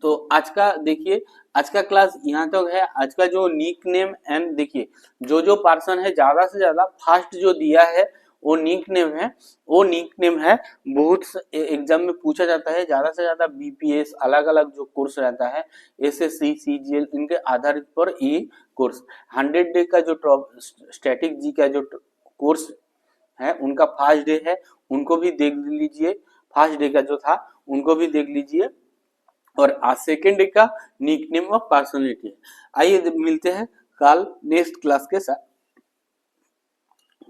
तो आज का देखिए, आज का क्लास यहाँ तक है। आज का जो निक नेम एंड देखिए जो पर्सन है ज्यादा से ज्यादा फास्ट जो दिया है वो निक नेम है, बहुत एग्जाम में पूछा जाता है। ज्यादा से ज्यादा BPS अलग अलग जो कोर्स रहता है SSC CGL इनके आधारित पर ये कोर्स 100 डे का जो स्टैटिक जी का जो कोर्स है उनका फर्स्ट डे है, उनको भी देख लीजिए। फर्स्ट डे का जो था उनको भी देख लीजिए, और आज सेकेंड डे का निकनेम ऑफ पर्सनालिटी है। आइए मिलते हैं कल नेक्स्ट क्लास के साथ।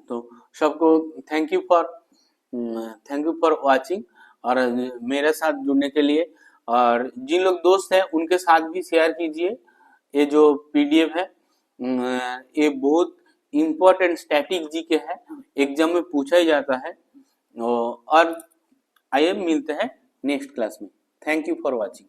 तो सबको थैंक यू फॉर वाचिंग और मेरे साथ जुड़ने के लिए। और जिन लोग दोस्त हैं उनके साथ भी शेयर कीजिए। ये जो PDF है ये बहुत इम्पोर्टेंट स्टैटिक जी के है, एग्जाम में पूछा ही जाता है। और आइए मिलते हैं नेक्स्ट क्लास में। Thank you for watching.